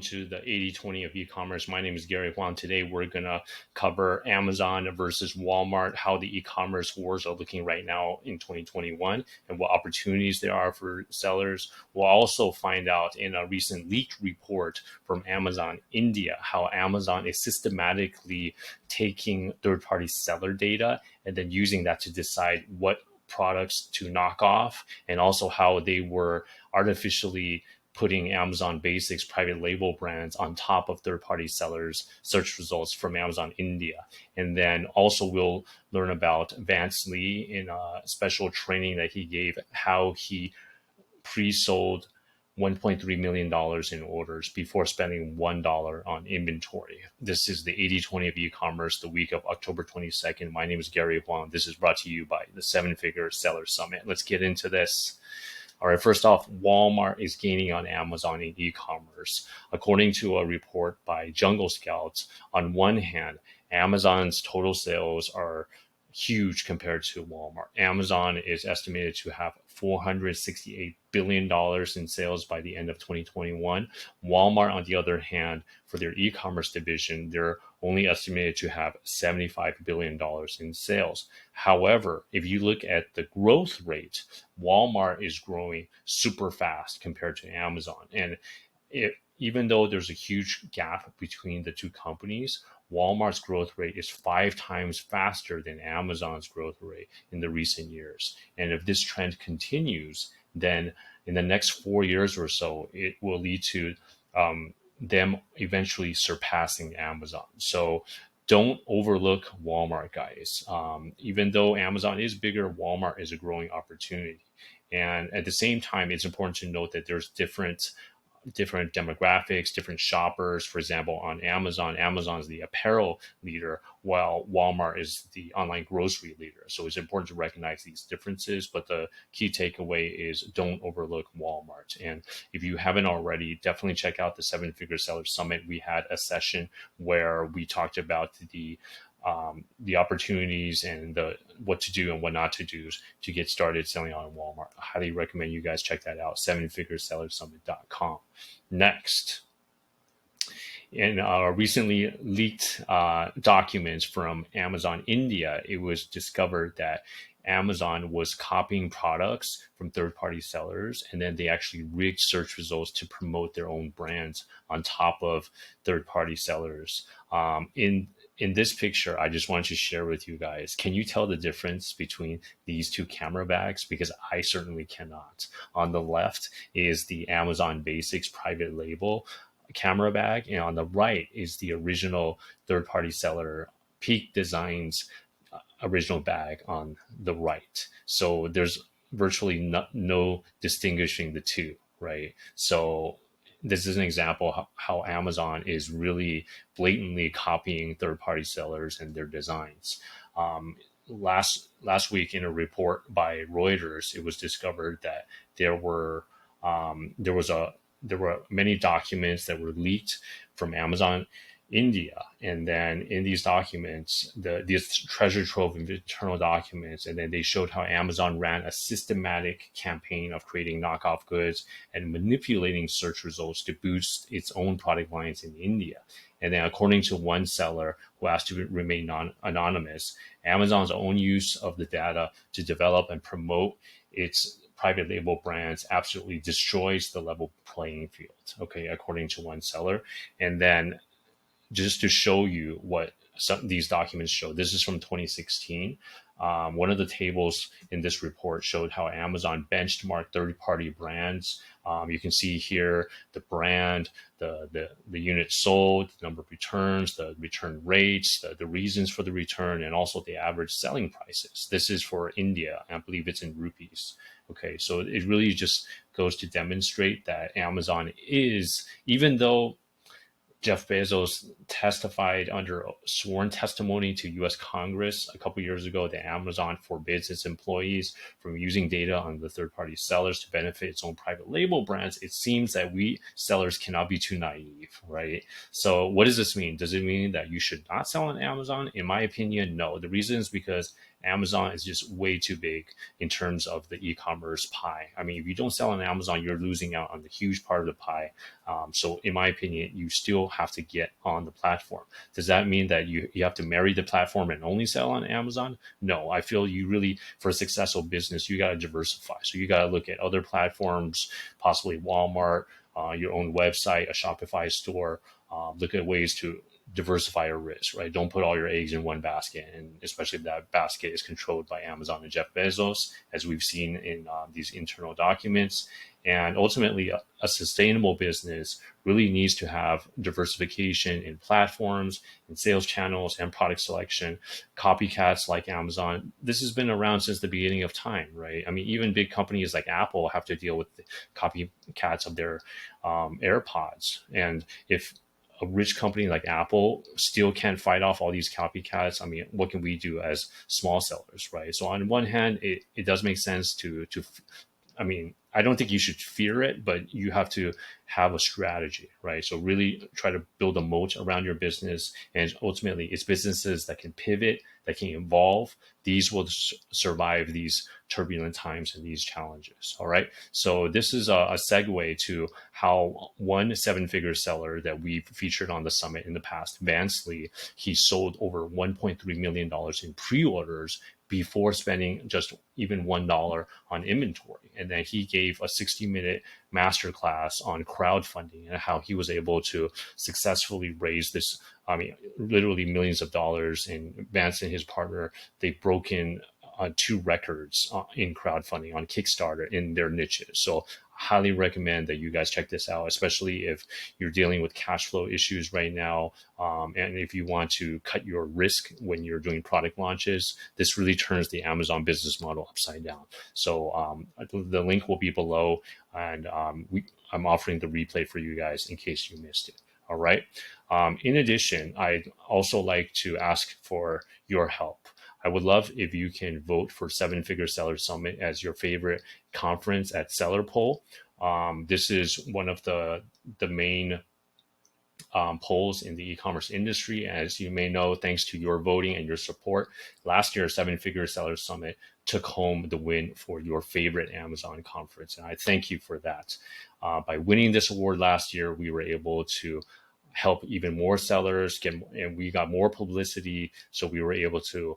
To the 80/20 of e-commerce. My name is Gary Huang. Today we're going to cover Amazon versus Walmart, how the e-commerce wars are looking right now in 2021 and what opportunities there are for sellers. We'll also find out in a recent leaked report from Amazon India how Amazon is systematically taking third-party seller data and then using that to decide what products to knock off, and also how they were artificially putting Amazon Basics private label brands on top of third-party sellers' search results from Amazon India. And then also we'll learn about Vance Lee in a special training that he gave, how he pre-sold $1.3 million in orders before spending $1 on inventory. This is the 80/20 of e-commerce, the week of October 22nd. My name is Gary Huang. This is brought to you by the Seven Figure Seller Summit. Let's get into this. All right, first off, Walmart is gaining on Amazon in e-commerce. According to a report by Jungle Scouts, on one hand, Amazon's total sales are huge compared to Walmart. Amazon is estimated to have $468 billion in sales by the end of 2021. Walmart, on the other hand, for their e-commerce division, they're only estimated to have $75 billion in sales. However, if you look at the growth rate, Walmart is growing super fast compared to Amazon. And even though there's a huge gap between the two companies, Walmart's growth rate is 5 times faster than Amazon's growth rate in the recent years. And if this trend continues, then in the next 4 years or so, it will lead to them eventually surpassing Amazon. So don't overlook Walmart, guys. Even though Amazon is bigger, Walmart is a growing opportunity. And at the same time, it's important to note that there's different demographics, different shoppers. For example, on Amazon, Amazon is the apparel leader, while Walmart is the online grocery leader. So it's important to recognize these differences. But the key takeaway is don't overlook Walmart. And if you haven't already, definitely check out the Seven Figure Seller Summit. We had a session where we talked about the opportunities and what to do and what not to do to get started selling on Walmart. I highly recommend you guys check that out, sevenfiguresellersummit.com. Next, in recently leaked documents from Amazon India, it was discovered that Amazon was copying products from third-party sellers, and then they actually rigged search results to promote their own brands on top of third-party sellers. In this picture, I just wanted to share with you guys, can you tell the difference between these two camera bags? Because I certainly cannot. On the left is the Amazon Basics private label camera bag, and on the right is the original third-party seller Peak Designs original bag on the right. So there's virtually no distinguishing the two, right? So this is an example of how Amazon is really blatantly copying third-party sellers and their designs. Last week, in a report by Reuters, it was discovered that there were many documents that were leaked from Amazon India, and then in these documents, these treasure trove of internal documents, and then they showed how Amazon ran a systematic campaign of creating knockoff goods and manipulating search results to boost its own product lines in India. And then, according to one seller who asked to remain anonymous, Amazon's own use of the data to develop and promote its private label brands absolutely destroys the level playing field, okay, according to one seller. And then, just to show you what some these documents show, this is from 2016. One of the tables in this report showed how Amazon benchmarked third-party brands. You can see here the brand, the units sold, the number of returns, the return rates, the reasons for the return, and also the average selling prices. This is for India. I believe it's in rupees. Okay, so it really just goes to demonstrate that Amazon is, even though Jeff Bezos testified under sworn testimony to U.S. Congress a couple years ago that Amazon forbids its employees from using data on the third-party sellers to benefit its own private label brands. It seems that we sellers cannot be too naive, right? So what does this mean? Does it mean that you should not sell on Amazon? In my opinion, no. The reason is because Amazon is just way too big in terms of the e-commerce pie. I mean, if you don't sell on Amazon, you're losing out on the huge part of the pie. So in my opinion, you still have to get on the platform. Does that mean that you have to marry the platform and only sell on Amazon? No, I feel you really, for a successful business, you got to diversify. So you got to look at other platforms, possibly Walmart, your own website, a Shopify store. Look at ways to diversify your risk, right? Don't put all your eggs in one basket, and especially if that basket is controlled by Amazon and Jeff Bezos, as we've seen in these internal documents. And ultimately, a sustainable business really needs to have diversification in platforms, in sales channels, and product selection. Copycats like Amazon, this has been around since the beginning of time, right? I mean, even big companies like Apple have to deal with the copycats of their AirPods. And if a rich company like Apple still can't fight off all these copycats, I mean, what can we do as small sellers, right? So on one hand, it does make sense to I mean, I don't think you should fear it, but you have to have a strategy, right? So really try to build a moat around your business. And ultimately, it's businesses that can pivot, that can evolve. These will survive these turbulent times and these challenges. All right. So this is a segue to how one seven-figure seller that we've featured on the summit in the past, Vance Lee, he sold over $1.3 million in pre-orders before spending just even $1 on inventory. And then he gave a 60-minute masterclass on crowdfunding and how he was able to successfully raise this, I mean, literally millions of dollars. And Vance and his partner, they've broken 2 records in crowdfunding on Kickstarter in their niches. So highly recommend that you guys check this out, especially if you're dealing with cash flow issues right now. And if you want to cut your risk when you're doing product launches, this really turns the Amazon business model upside down. So the link will be below, and I'm offering the replay for you guys in case you missed it. All right. In addition, I'd also like to ask for your help. I would love if you can vote for Seven Figure Seller Summit as your favorite conference at Seller Poll. This is one of the main polls in the e-commerce industry. As you may know, thanks to your voting and your support, last year, Seven Figure Seller Summit took home the win for your favorite Amazon conference. And I thank you for that. By winning this award last year, we were able to help even more sellers and we got more publicity. So we were able to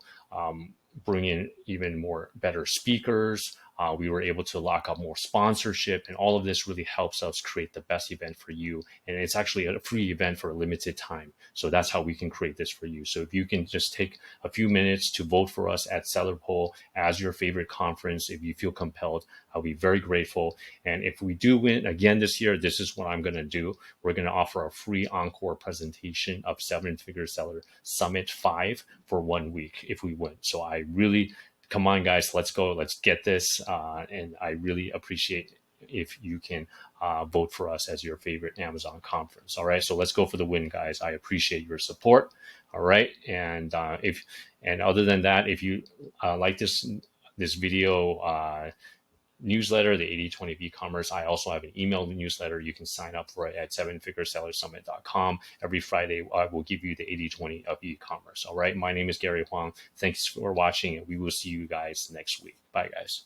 bring in even more better speakers. We were able to lock up more sponsorship, and all of this really helps us create the best event for you. And it's actually a free event for a limited time. So that's how we can create this for you. So if you can just take a few minutes to vote for us at Seller Poll as your favorite conference, if you feel compelled, I'll be very grateful. And if we do win again this year, this is what I'm going to do. We're going to offer a free encore presentation of Seven Figure Seller Summit 5 for 1 week if we win. So I really, come on, guys, let's go. Let's get this. And I really appreciate if you can vote for us as your favorite Amazon conference. All right. So let's go for the win, guys. I appreciate your support. All right. And other than that, if you like this video newsletter, the 80/20 of e-commerce, I also have an email newsletter. You can sign up for it at sevenfiguresellersummit.com. Every Friday, I will give you the 80/20 of e-commerce. All right. My name is Gary Huang. Thanks for watching, and we will see you guys next week. Bye, guys.